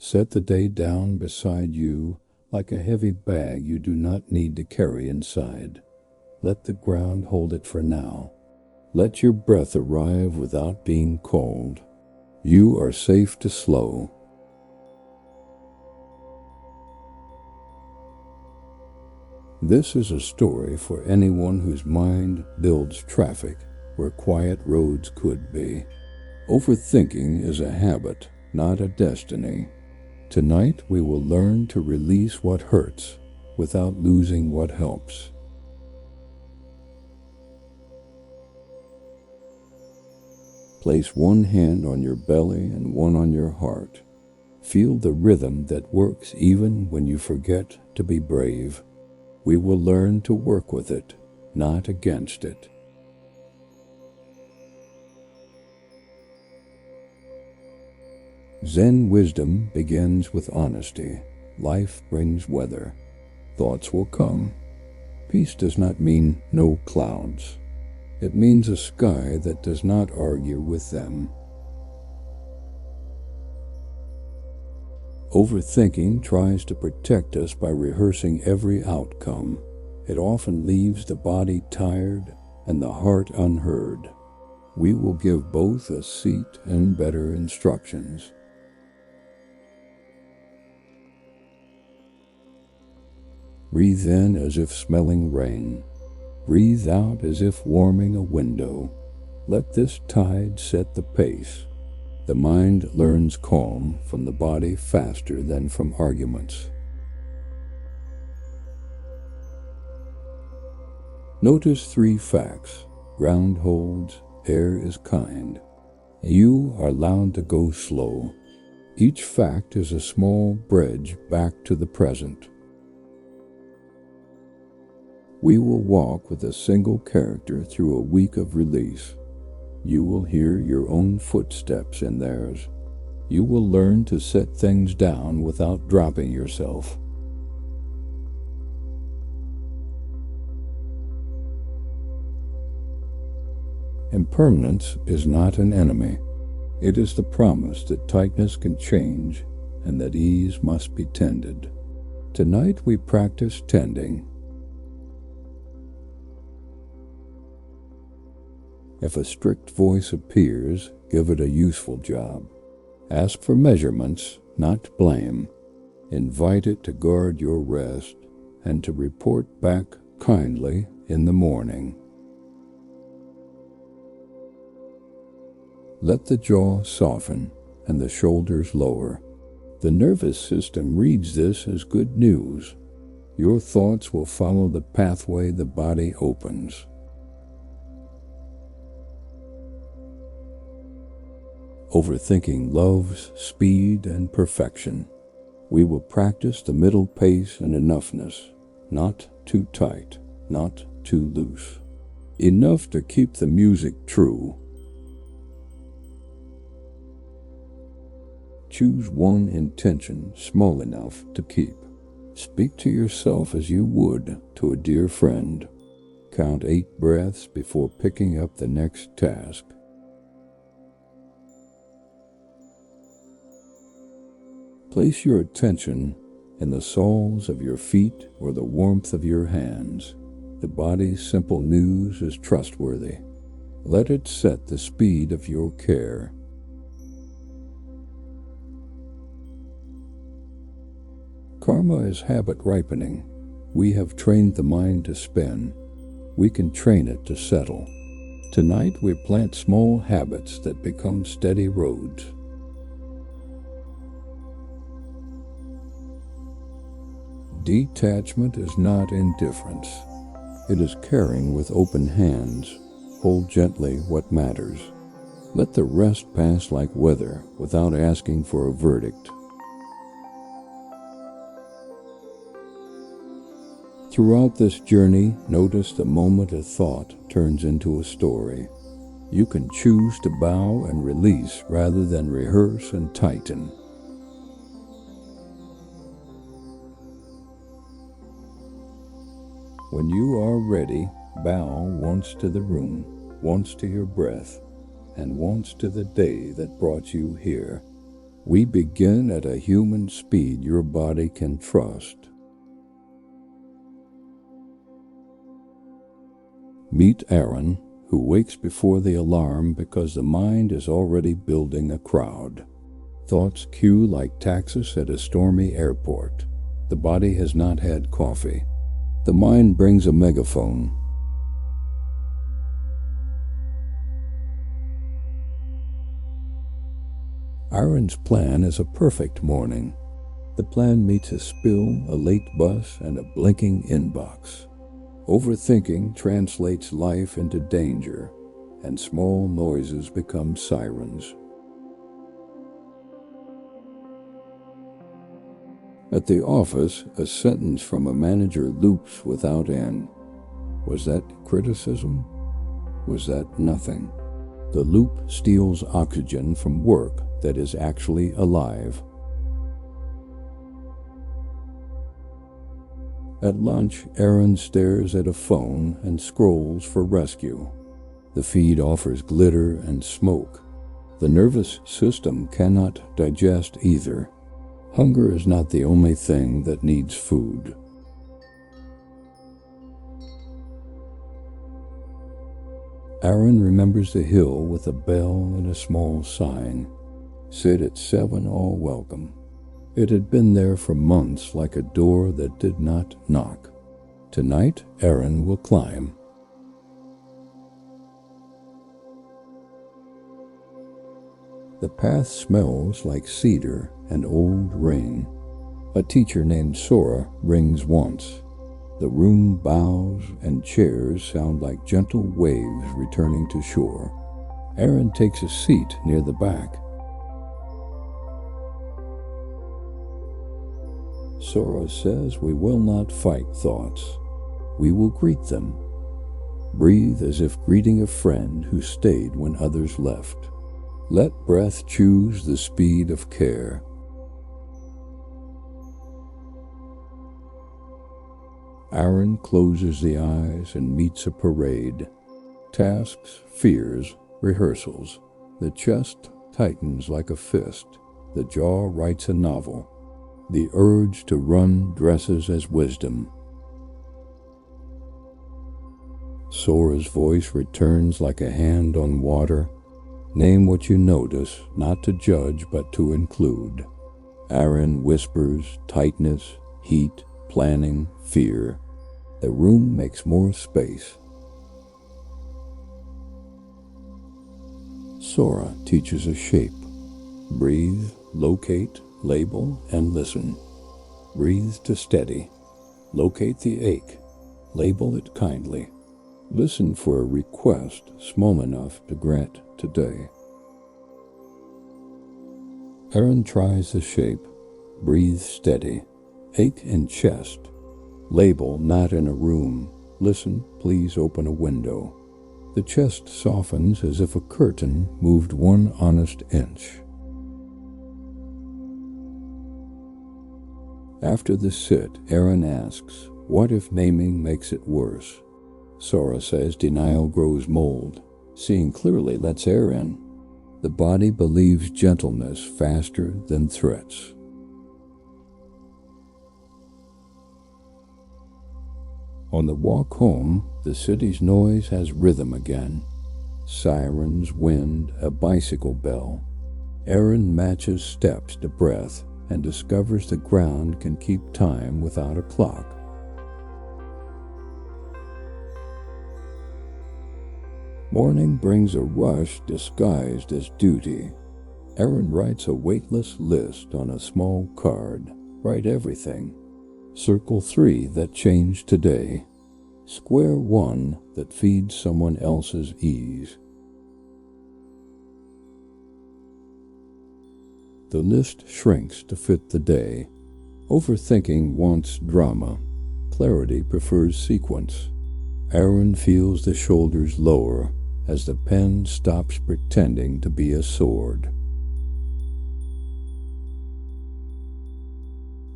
Set the day down beside you like a heavy bag you do not need to carry inside. Let the ground hold it for now. Let your breath arrive without being called. You are safe to slow. This is a story for anyone whose mind builds traffic where quiet roads could be. Overthinking is a habit, not a destiny. Tonight we will learn to release what hurts without losing what helps. Place one hand on your belly and one on your heart. Feel the rhythm that works even when you forget to be brave. We will learn to work with it, not against it. Zen wisdom begins with honesty. Life brings weather. Thoughts will come. Peace does not mean no clouds. It means a sky that does not argue with them. Overthinking tries to protect us by rehearsing every outcome. It often leaves the body tired and the heart unheard. We will give both a seat and better instructions. Breathe in as if smelling rain. Breathe out as if warming a window. Let this tide set the pace. The mind learns calm from the body faster than from arguments. Notice 3 facts. Ground holds, air is kind. You are allowed to go slow. Each fact is a small bridge back to the present. We will walk with a single character through a week of release. You will hear your own footsteps in theirs. You will learn to set things down without dropping yourself. Impermanence is not an enemy. It is the promise that tightness can change and that ease must be tended. Tonight we practice tending. If a strict voice appears, give it a useful job. Ask for measurements, not blame. Invite it to guard your rest and to report back kindly in the morning. Let the jaw soften and the shoulders lower. The nervous system reads this as good news. Your thoughts will follow the pathway the body opens. Overthinking loves speed and perfection. We will practice the middle pace and enoughness, not too tight, not too loose. Enough to keep the music true. Choose one intention small enough to keep. Speak to yourself as you would to a dear friend. Count 8 breaths before picking up the next task. Place your attention in the soles of your feet or the warmth of your hands. The body's simple news is trustworthy. Let it set the speed of your care. Karma is habit ripening. We have trained the mind to spin. We can train it to settle. Tonight we plant small habits that become steady roads. Detachment is not indifference. It is caring with open hands. Hold gently what matters. Let the rest pass like weather without asking for a verdict. Throughout this journey, notice the moment a thought turns into a story. You can choose to bow and release rather than rehearse and tighten. When you are ready, bow once to the room, once to your breath, and once to the day that brought you here. We begin at a human speed your body can trust. Meet Aaron, who wakes before the alarm because the mind is already building a crowd. Thoughts queue like taxis at a stormy airport. The body has not had coffee. The mind brings a megaphone. Aaron's plan is a perfect morning. The plan meets a spill, a late bus, and a blinking inbox. Overthinking translates life into danger, and small noises become sirens. At the office, a sentence from a manager loops without end. Was that criticism? Was that nothing? The loop steals oxygen from work that is actually alive. At lunch, Aaron stares at a phone and scrolls for rescue. The feed offers glitter and smoke. The nervous system cannot digest either. Hunger is not the only thing that needs food. Aaron remembers the hill with a bell and a small sign. Sit at 7, all welcome. It had been there for months like a door that did not knock. Tonight, Aaron will climb. The path smells like cedar and old rain. A teacher named Sora rings once. The room bows and chairs sound like gentle waves returning to shore. Aaron takes a seat near the back. Sora says we will not fight thoughts. We will greet them. Breathe as if greeting a friend who stayed when others left. Let breath choose the speed of care. Aaron closes the eyes and meets a parade. Tasks, fears, rehearsals. The chest tightens like a fist. The jaw writes a novel. The urge to run dresses as wisdom. Sora's voice returns like a hand on water. Name what you notice, not to judge but to include. Aaron whispers tightness, heat, planning, fear. The room makes more space. Sora teaches a shape. Breathe, locate, label, and listen. Breathe to steady. Locate the ache. Label it kindly. Listen for a request small enough to grant today. Aaron tries the shape. Breathe steady. Ache in chest. Label not in a room. Listen, please open a window. The chest softens as if a curtain moved one honest inch. After the sit, Aaron asks, what if naming makes it worse? Sora says denial grows mold. Seeing clearly lets air in. The body believes gentleness faster than threats. On the walk home, the city's noise has rhythm again. Sirens, wind, a bicycle bell. Aaron matches steps to breath and discovers the ground can keep time without a clock. Morning brings a rush disguised as duty. Aaron writes a weightless list on a small card. Write everything. Circle 3 that changed today. Square 1 that feeds someone else's ease. The list shrinks to fit the day. Overthinking wants drama. Clarity prefers sequence. Aaron feels the shoulders lower as the pen stops pretending to be a sword.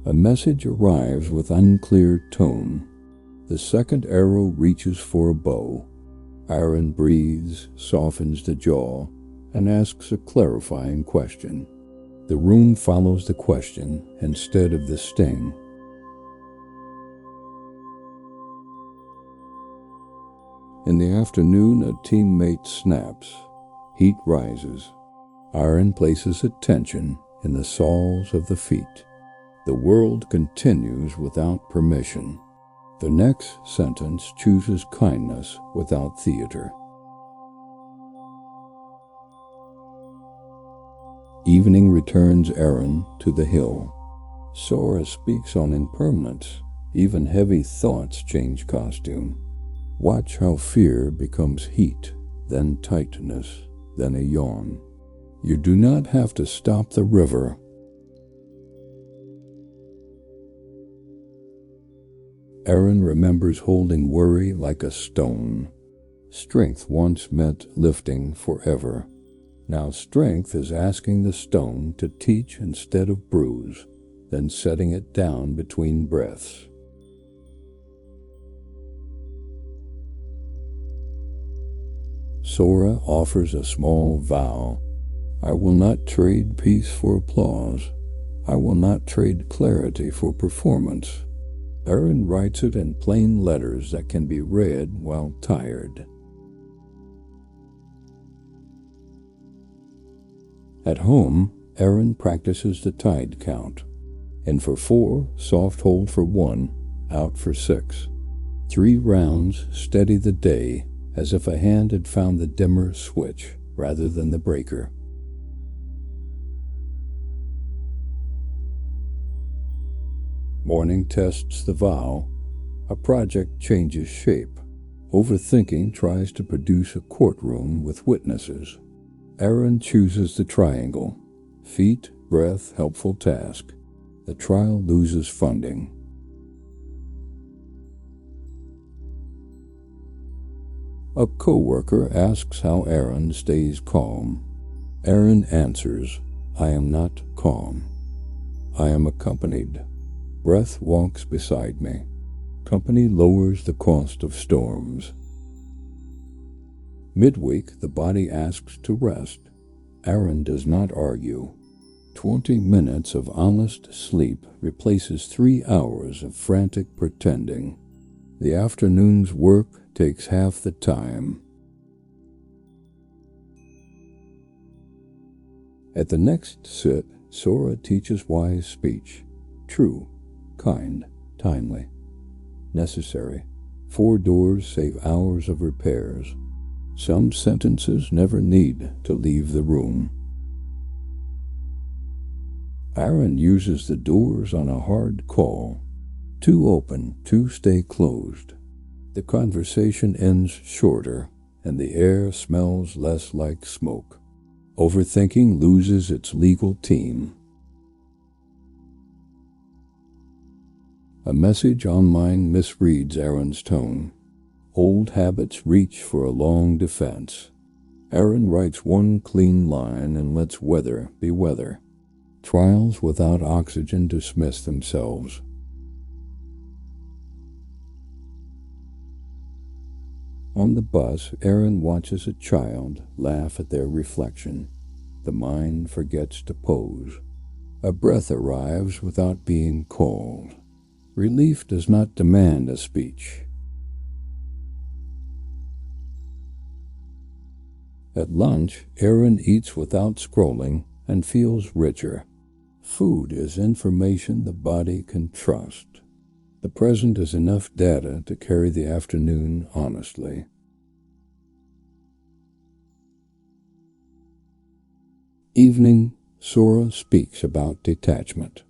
A message arrives with unclear tone. The second arrow reaches for a bow. Aaron breathes, softens the jaw, and asks a clarifying question. The room follows the question instead of the sting. In the afternoon, a teammate snaps. Heat rises. Iron places a tension in the soles of the feet. The world continues without permission. The next sentence chooses kindness without theater. Evening returns Aaron to the hill. Sora speaks on impermanence. Even heavy thoughts change costume. Watch how fear becomes heat, then tightness, then a yawn. You do not have to stop the river. Aaron remembers holding worry like a stone. Strength once meant lifting forever. Now strength is asking the stone to teach instead of bruise, then setting it down between breaths. Sora offers a small vow. I will not trade peace for applause. I will not trade clarity for performance. Aaron writes it in plain letters that can be read while tired. At home, Aaron practices the tide count. In for 4, soft hold for 1, out for 6. 3 rounds steady the day as if a hand had found the dimmer switch rather than the breaker. Morning tests the vow. A project changes shape. Overthinking tries to produce a courtroom with witnesses. Aaron chooses the triangle. Feet, breath, helpful task. The trial loses funding. A co-worker asks how Aaron stays calm. Aaron answers, I am not calm. I am accompanied. Breath walks beside me. Company lowers the cost of storms. Midweek, the body asks to rest. Aaron does not argue. 20 minutes of honest sleep replaces 3 hours of frantic pretending. The afternoon's work takes half the time. At the next sit, Sora teaches wise speech. True, kind, timely, necessary. 4 doors save hours of repairs. Some sentences never need to leave the room. Aaron uses the doors on a hard call. 2 open, 2 stay closed. The conversation ends shorter, and the air smells less like smoke. Overthinking loses its legal team. A message online misreads Aaron's tone. Old habits reach for a long defense. Aaron writes 1 clean line and lets weather be weather. Trials without oxygen dismiss themselves. On the bus, Aaron watches a child laugh at their reflection. The mind forgets to pose. A breath arrives without being called. Relief does not demand a speech. At lunch, Aaron eats without scrolling and feels richer. Food is information the body can trust. The present is enough data to carry the afternoon honestly. Evening, Sora speaks about detachment.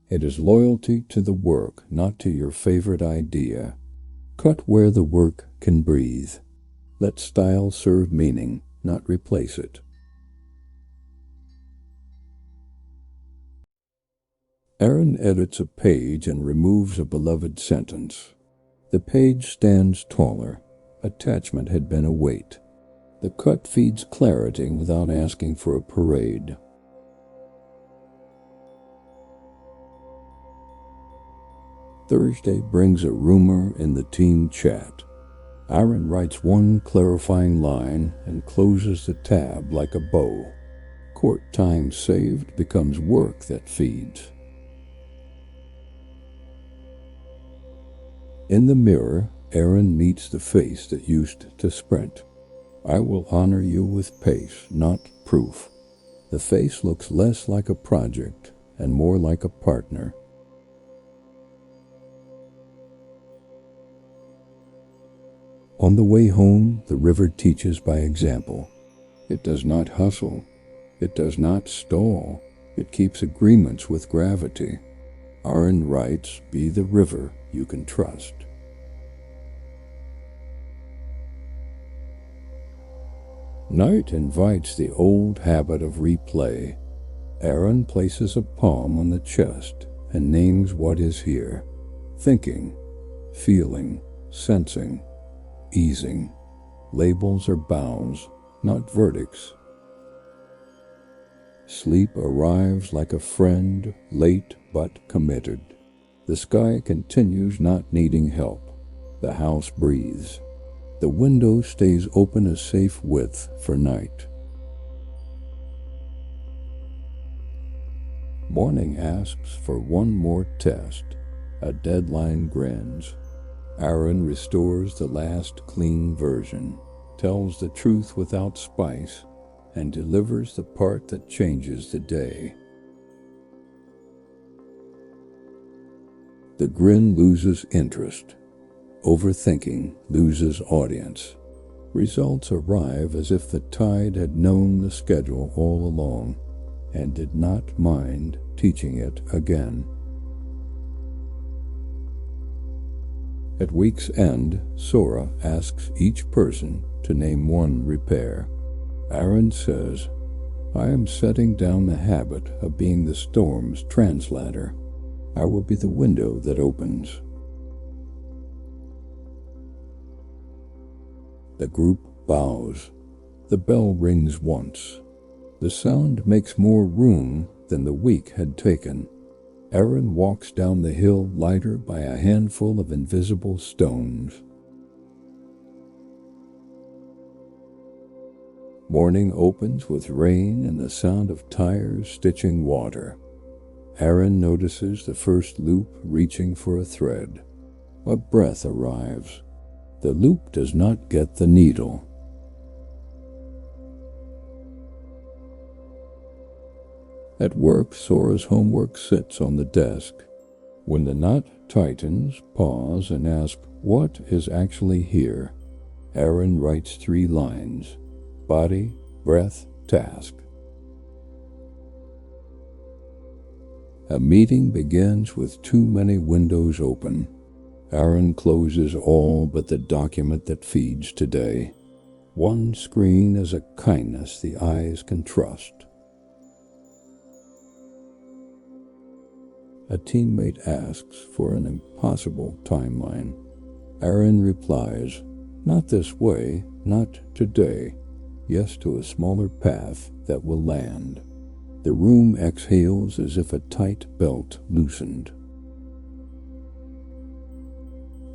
It is loyalty to the work, not to your favorite idea. Cut where the work can breathe. Let style serve meaning, not replace it. Aaron edits a page and removes a beloved sentence. The page stands taller. Attachment had been a weight. The cut feeds clarity without asking for a parade. Thursday brings a rumor in the team chat. Aaron writes 1 clarifying line and closes the tab like a bow. court time saved becomes work that feeds. In the mirror, Aaron meets the face that used to sprint. I will honor you with pace, not proof. The face looks less like a project and more like a partner. On the way home, the river teaches by example. It does not hustle. It does not stall. It keeps agreements with gravity. Aaron writes, "Be the river you can trust." Night invites the old habit of replay. Aaron places a palm on the chest and names what is here: thinking, feeling, sensing, easing. Labels are bounds, not verdicts. Sleep arrives like a friend, late but committed. The sky continues not needing help. The house breathes. The window stays open a safe width for night. Morning asks for one more test. A deadline grins. Aaron restores the last clean version, tells the truth without spice, and delivers the part that changes the day. The grin loses interest. Overthinking loses audience. Results arrive as if the tide had known the schedule all along and did not mind teaching it again. At week's end, Sora asks each person to name one repair. Aaron says, "I am setting down the habit of being the storm's translator. I will be the window that opens." The group bows. The bell rings once. The sound makes more room than the week had taken. Aaron walks down the hill lighter by a handful of invisible stones. Morning opens with rain and the sound of tires stitching water. Aaron notices the first loop reaching for a thread. A breath arrives. The loop does not get the needle. At work, Sora's homework sits on the desk. When the knot tightens, pause and ask, "What is actually here?" Aaron writes 3 lines: body, breath, task. A meeting begins with too many windows open. Aaron closes all but the document that feeds today. One screen is a kindness the eyes can trust. A teammate asks for an impossible timeline. Aaron replies, "Not this way, not today. Yes to a smaller path that will land." The room exhales as if a tight belt loosened.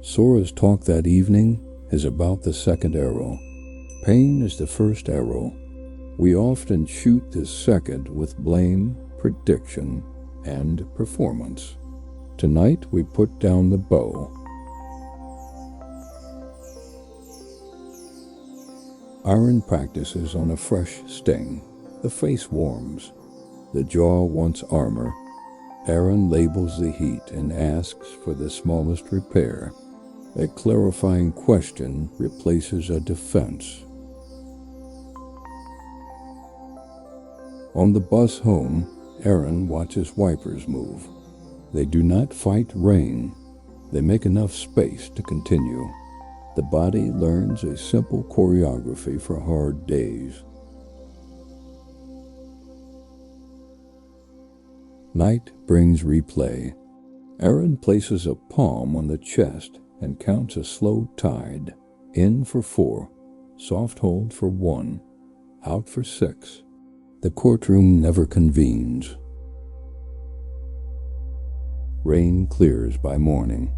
Sora's talk that evening is about the second arrow. Pain is the first arrow. We often shoot the second with blame, prediction, and performance. Tonight we put down the bow. Aaron practices on a fresh sting. The face warms. The jaw wants armor. Aaron labels the heat and asks for the smallest repair. A clarifying question replaces a defense. On the bus home, Aaron watches wipers move. They do not fight rain. They make enough space to continue. The body learns a simple choreography for hard days. Night brings replay. Aaron places a palm on the chest and counts a slow tide. In for 4, soft hold for 1, out for 6. The courtroom never convenes. Rain clears by morning.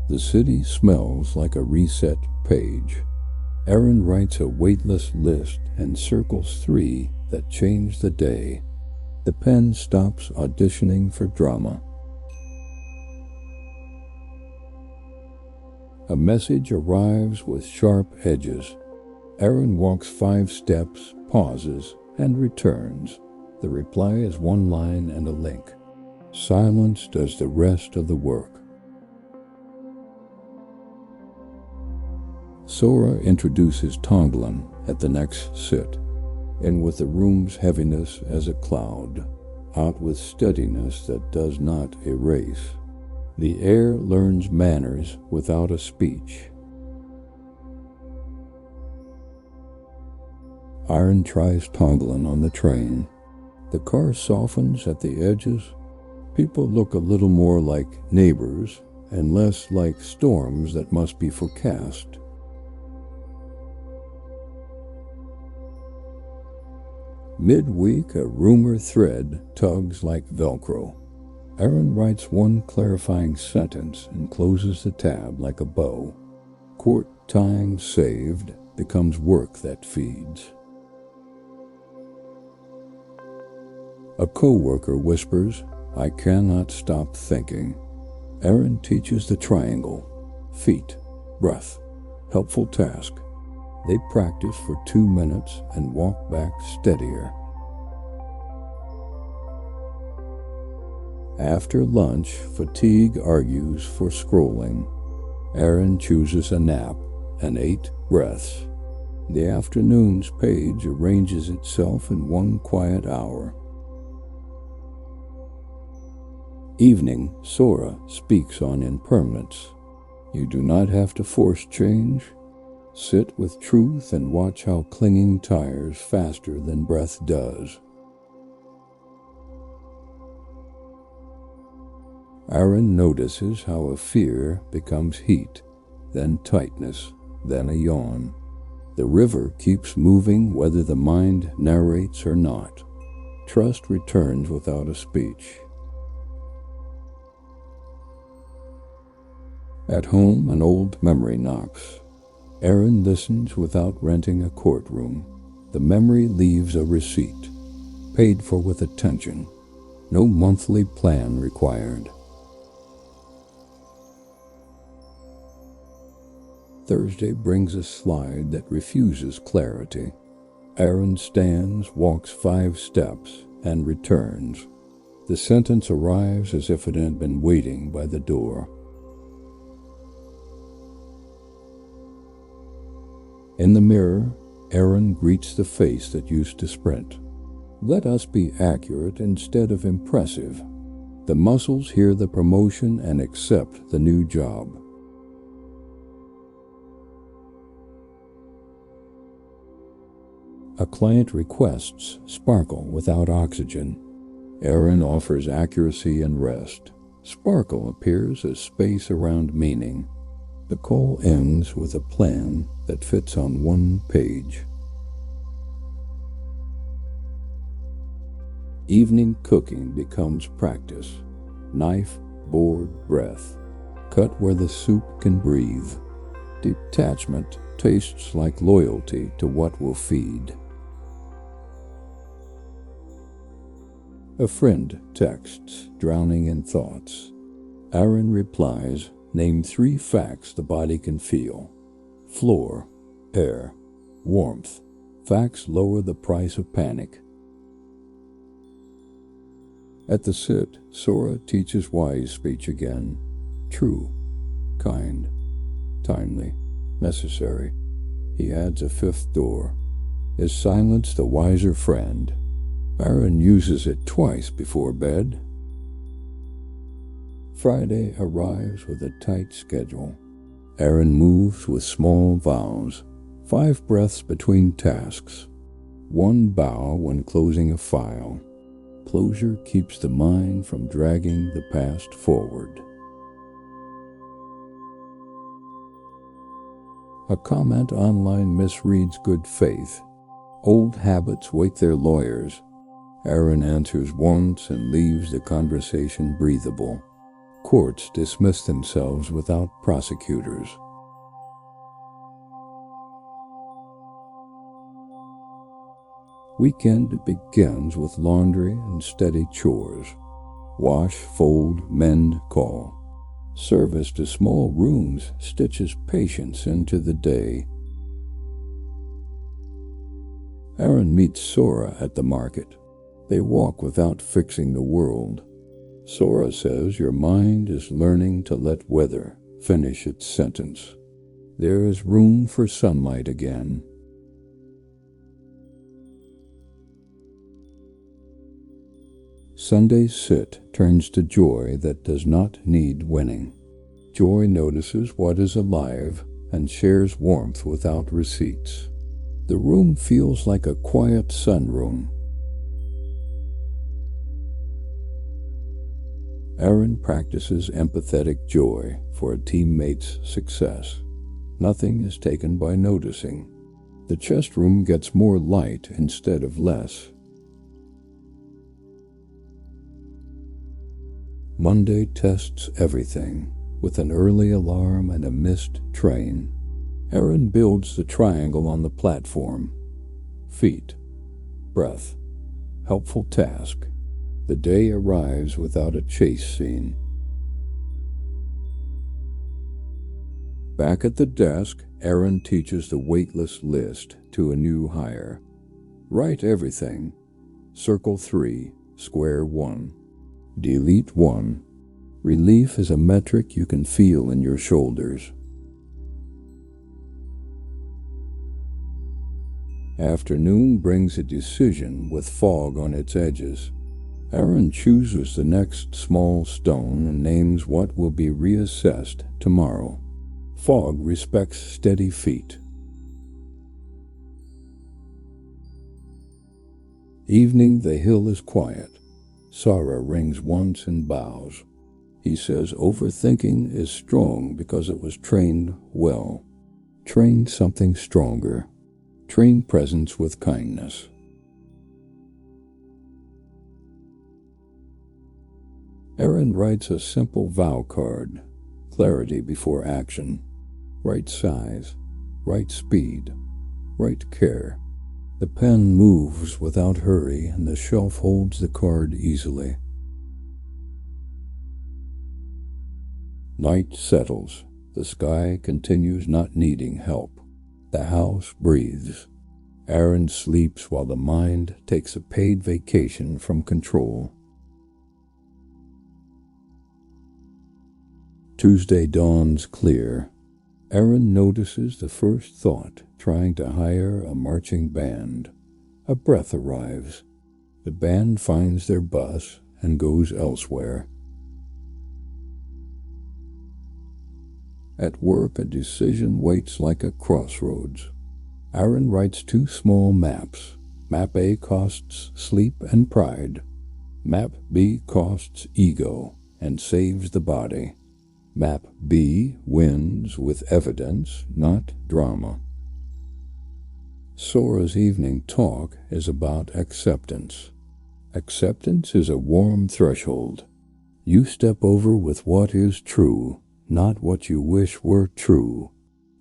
The city smells like a reset page. Aaron writes a weightless list and circles 3 that change the day. The pen stops auditioning for drama. A message arrives with sharp edges. Aaron walks 5 steps, pauses, and returns. The reply is 1 line and a link. Silence does the rest of the work. Sora introduces Tonglen at the next sit, in with the room's heaviness as a cloud, out with steadiness that does not erase. The air learns manners without a speech. Aaron tries Tonglen on the train. The car softens at the edges. People look a little more like neighbors and less like storms that must be forecast. Midweek, a rumor thread tugs like Velcro. Aaron writes 1 clarifying sentence and closes the tab like a bow. Court time saved becomes work that feeds. A co-worker whispers, "I cannot stop thinking." Aaron teaches the triangle: feet, breath, helpful task. They practice for 2 minutes and walk back steadier. After lunch, fatigue argues for scrolling. Aaron chooses a nap and 8 breaths. The afternoon's page arranges itself in 1 quiet hour. Evening, Sora speaks on impermanence. You do not have to force change. Sit with truth and watch how clinging tires faster than breath does. Aaron notices how a fear becomes heat, then tightness, then a yawn. The river keeps moving whether the mind narrates or not. Trust returns without a speech. At home, an old memory knocks. Aaron listens without renting a courtroom. The memory leaves a receipt, paid for with attention. No monthly plan required. Thursday brings a slide that refuses clarity. Aaron stands, walks 5 steps, and returns. The sentence arrives as if it had been waiting by the door. In the mirror, Aaron greets the face that used to sprint. Let us be accurate instead of impressive. The muscles hear the promotion and accept the new job. A client requests sparkle without oxygen. Aaron offers accuracy and rest. Sparkle appears as space around meaning. The call ends with a plan that fits on 1 page. Evening cooking becomes practice. Knife, board, breath. Cut where the soup can breathe. Detachment tastes like loyalty to what will feed. A friend texts, drowning in thoughts. Aaron replies, name 3 facts the body can feel. Floor, air, warmth. Facts lower the price of panic. At the sit, Sora teaches wise speech again. True, kind, timely, necessary. He adds a 5th door. Is silence the wiser friend? Aaron uses it twice before bed. Friday arrives with a tight schedule. Aaron moves with small vows, 5 breaths between tasks, 1 bow when closing a file. Closure keeps the mind from dragging the past forward. A comment online misreads good faith. Old habits wait their lawyers. Aaron answers once and leaves the conversation breathable. Courts dismiss themselves without prosecutors. Weekend begins with laundry and steady chores. Wash, fold, mend, call. Service to small rooms stitches patience into the day. Aaron meets Sora at the market. They walk without fixing the world. Sora says your mind is learning to let weather finish its sentence. There is room for sunlight again. Sunday's sit turns to joy that does not need winning. Joy notices what is alive and shares warmth without receipts. The room feels like a quiet sunroom. Aaron practices empathetic joy for a teammate's success. Nothing is taken by noticing. The chest room gets more light instead of less. Monday tests everything with an early alarm and a missed train. Aaron builds the triangle on the platform. Feet, breath, helpful task. The day arrives without a chase scene. Back at the desk, Aaron teaches the Weightless List to a new hire. Write everything. Circle 3, square 1. Delete 1. Relief is a metric you can feel in your shoulders. Afternoon brings a decision with fog on its edges. Aaron chooses the next small stone and names what will be reassessed tomorrow. Fog respects steady feet. Evening, the hill is quiet. Sara rings once and bows. He says overthinking is strong because it was trained well. Train something stronger. Train presence with kindness. Aaron writes a simple vow card. Clarity before action. Right size. Right speed. Right care. The pen moves without hurry, and the shelf holds the card easily. Night settles. The sky continues not needing help. The house breathes. Aaron sleeps while the mind takes a paid vacation from control. Tuesday dawns clear. Aaron notices the first thought, trying to hire a marching band. A breath arrives. The band finds their bus and goes elsewhere. At work, a decision waits like a crossroads. Aaron writes 2 small maps. Map A costs sleep and pride. Map B costs ego and saves the body. Map B wins with evidence, not drama. Sora's evening talk is about acceptance. Acceptance is a warm threshold. You step over with what is true, not what you wish were true.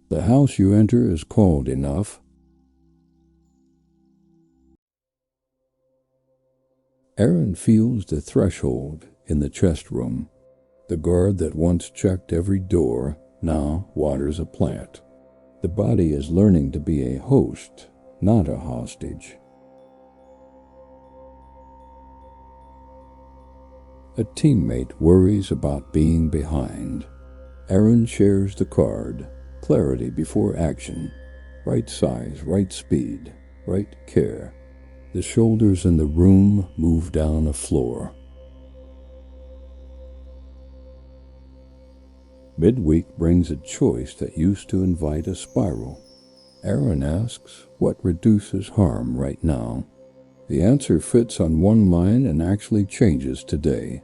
The house you enter is called enough. Aaron feels the threshold in the chest room. The guard that once checked every door now waters a plant. The body is learning to be a host, not a hostage. A teammate worries about being behind. Aaron shares the card. Clarity before action. Right size, right speed, right care. The shoulders in the room move down a floor. Midweek brings a choice that used to invite a spiral. Aaron asks, what reduces harm right now? The answer fits on one line and actually changes today.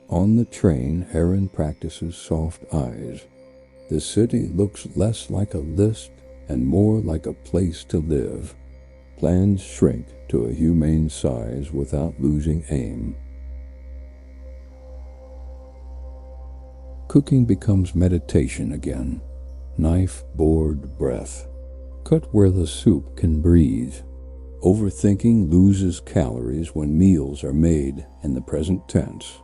On the train, Aaron practices soft eyes. The city looks less like a list and more like a place to live. Plans shrink to a humane size without losing aim. Cooking becomes meditation again. knife-bored breath. Cut where the soup can breathe. Overthinking loses calories when meals are made in the present tense.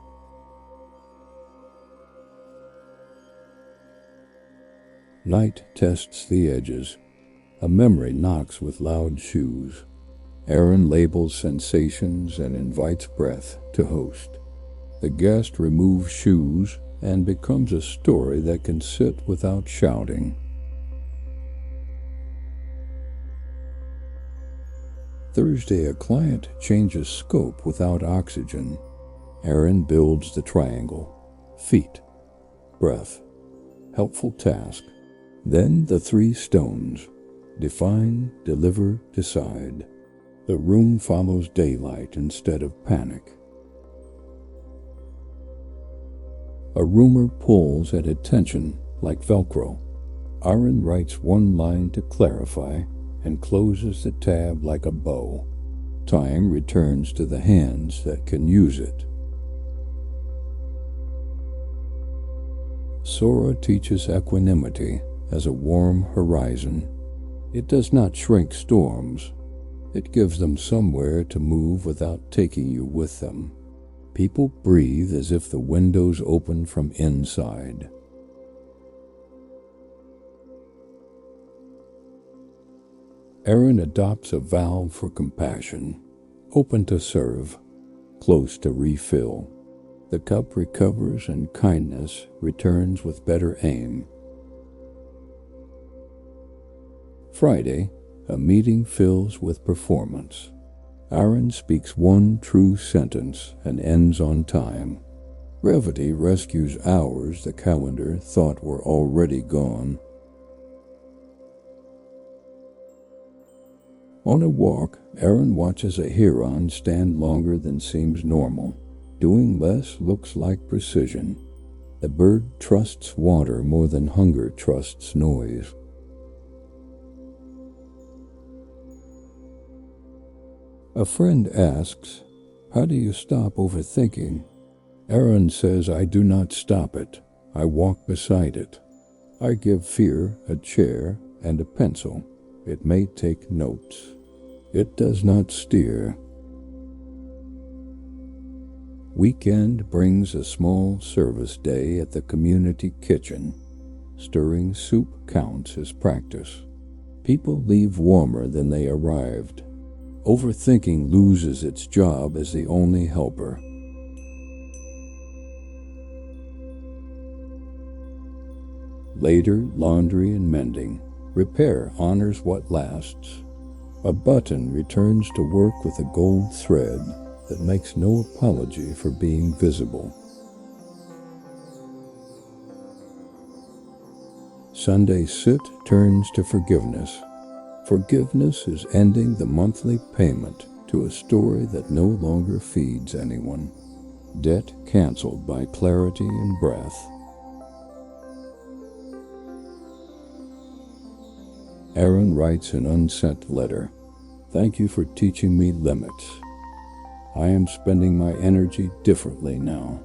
Night tests the edges. A memory knocks with loud shoes. Aaron labels sensations and invites breath to host. The guest removes shoes and becomes a story that can sit without shouting. Thursday, a client changes scope without oxygen. Aaron builds the triangle. Feet, breath, helpful task. Then the 3 stones. Define, deliver, decide. The room follows daylight instead of panic. A rumor pulls at attention like Velcro. Aaron writes one line to clarify and closes the tab like a bow. Time returns to the hands that can use it. Sora teaches equanimity as a warm horizon. It does not shrink storms. It gives them somewhere to move without taking you with them. People breathe as if the windows open from inside. Aaron adopts a valve for compassion, open to serve, close to refill. The cup recovers and kindness returns with better aim. Friday, a meeting fills with performance. Aaron speaks one true sentence and ends on time. Brevity rescues hours the calendar thought were already gone. On a walk, Aaron watches a heron stand longer than seems normal. Doing less looks like precision. The bird trusts water more than hunger trusts noise. A friend asks, "How do you stop overthinking?" Aaron says, "I do not stop it. I walk beside it. I give fear a chair and a pencil. It may take notes. It does not steer." Weekend brings a small service day at the community kitchen. Stirring soup counts as practice. People leave warmer than they arrived. Overthinking loses its job as the only helper. Later, laundry and mending. Repair honors what lasts. A button returns to work with a gold thread that makes no apology for being visible. Sunday sit turns to forgiveness. Forgiveness is ending the monthly payment to a story that no longer feeds anyone. Debt canceled by clarity and breath. Aaron writes an unsent letter. "Thank you for teaching me limits. I am spending my energy differently now."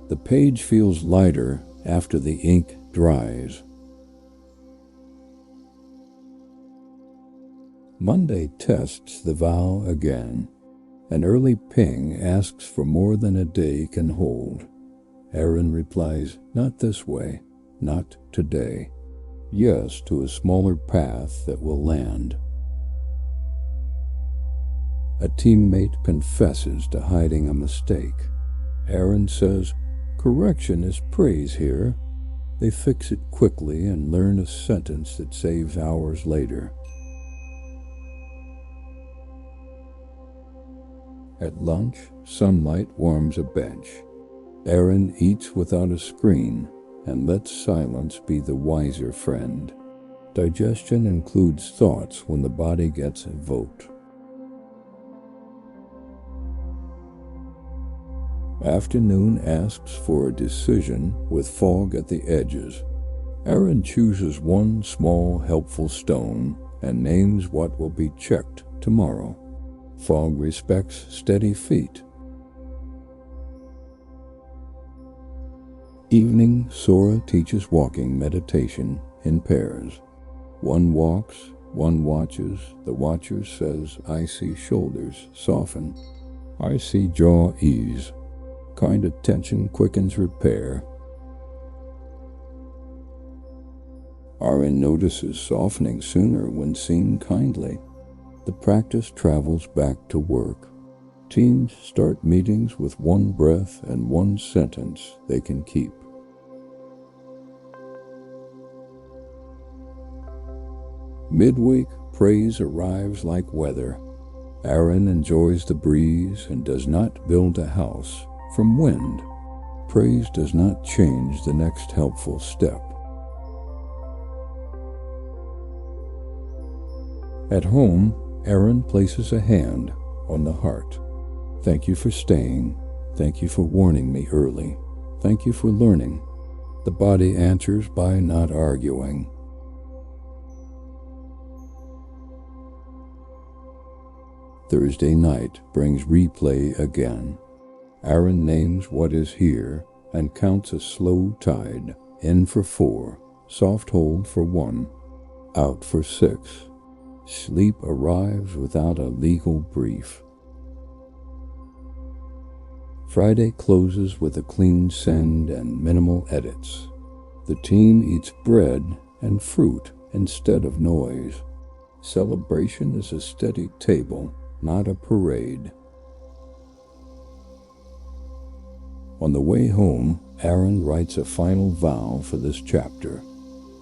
The page feels lighter after the ink dries. Monday tests the vow again. An early ping asks for more than a day can hold. Aaron replies, "Not this way, not today." Yes to a smaller path that will land. A teammate confesses to hiding a mistake. Aaron says, "Correction is praise here." They fix it quickly and learn a sentence that saves hours later. At lunch, sunlight warms a bench. Aaron eats without a screen and lets silence be the wiser friend. Digestion includes thoughts when the body gets evoked. Afternoon asks for a decision with fog at the edges. Aaron chooses one small helpful stone and names what will be checked tomorrow. Fog respects steady feet. Evening, Sora teaches walking meditation in pairs. One walks, one watches. The watcher says, I see shoulders soften. I see jaw ease. Kind attention quickens repair. RN notices softening sooner when seen kindly. The practice travels back to work. Teens start meetings with one breath and one sentence they can keep. Midweek, praise arrives like weather. Aaron enjoys the breeze and does not build a house from wind. Praise does not change the next helpful step. At home, Aaron places a hand on the heart. Thank you for staying. Thank you for warning me early. Thank you for learning. The body answers by not arguing. Thursday night brings replay again. Aaron names what is here and counts a slow tide. In for 4, soft hold for 1, out for 6. Sleep arrives without a legal brief. Friday closes with a clean send and minimal edits. The team eats bread and fruit instead of noise. Celebration is a steady table, not a parade. On the way home, Aaron writes a final vow for this chapter.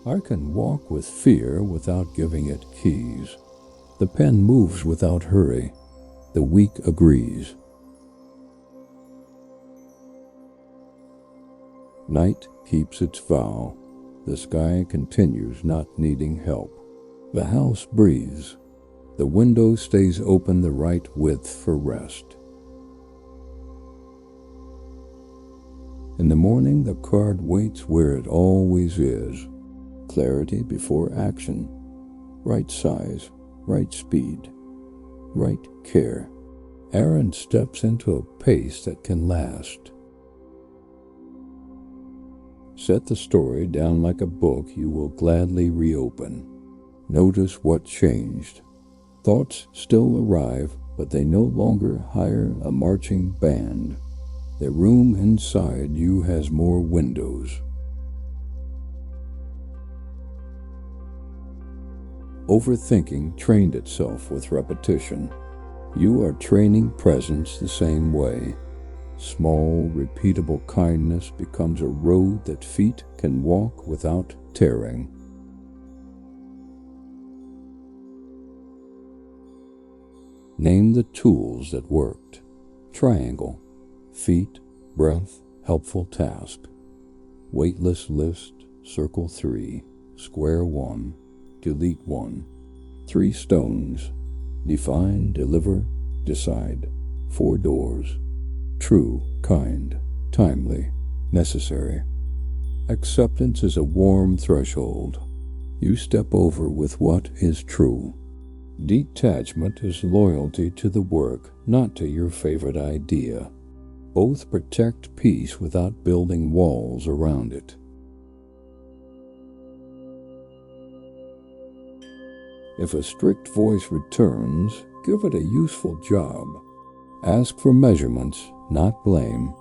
I can walk with fear without giving it keys. The pen moves without hurry. The weak agrees. Night keeps its vow. The sky continues not needing help. The house breathes. The window stays open the right width for rest. In the morning, the card waits where it always is. Clarity before action. Right size, right speed, right care. Aaron steps into a pace that can last. Set the story down like a book you will gladly reopen. Notice what changed. Thoughts still arrive, but they no longer hire a marching band. The room inside you has more windows. Overthinking trained itself with repetition. You are training presence the same way. Small, repeatable kindness becomes a road that feet can walk without tearing. Name the tools that worked. Triangle. Feet, breath, helpful task. Weightless list, circle 3, square 1, delete 1. 3 stones. Define, deliver, decide. 4 doors. True, kind, timely, necessary. Acceptance is a warm threshold. You step over with what is true. Detachment is loyalty to the work, not to your favorite idea. Both protect peace without building walls around it. If a strict voice returns, give it a useful job. Ask for measurements, not blame.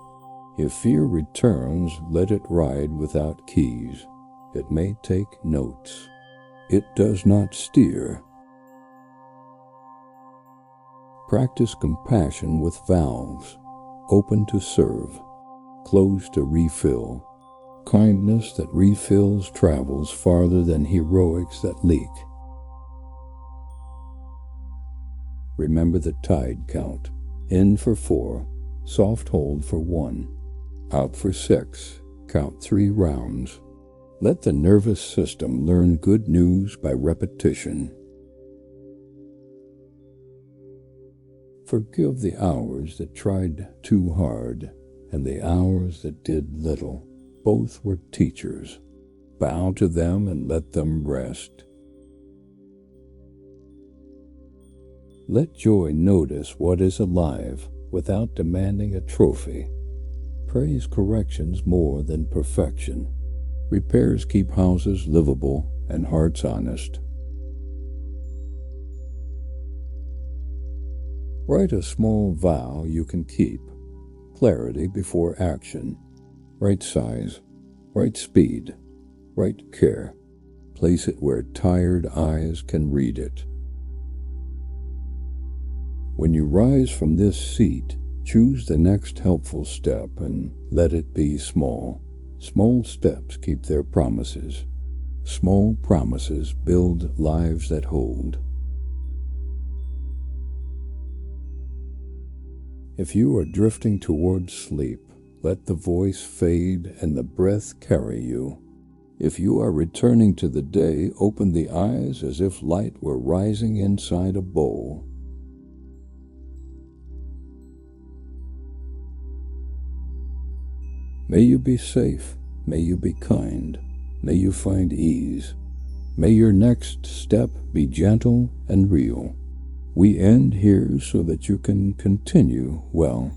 If fear returns, let it ride without keys. It may take notes. It does not steer. Practice compassion with valves. Open to serve, closed to refill. Kindness that refills travels farther than heroics that leak. Remember the tide count. In for 4, soft hold for 1, out for 6, count 3 rounds. Let the nervous system learn good news by repetition. Forgive the hours that tried too hard and the hours that did little. Both were teachers. Bow to them and let them rest. Let joy notice what is alive without demanding a trophy. Praise corrections more than perfection. Repairs keep houses livable and hearts honest. Write a small vow you can keep. Clarity before action. Right size. Right speed. Right care. Place it where tired eyes can read it. When you rise from this seat, choose the next helpful step and let it be small. Small steps keep their promises. Small promises build lives that hold. If you are drifting towards sleep, let the voice fade and the breath carry you. If you are returning to the day, open the eyes as if light were rising inside a bowl. May you be safe. May you be kind. May you find ease. May your next step be gentle and real. We end here so that you can continue well.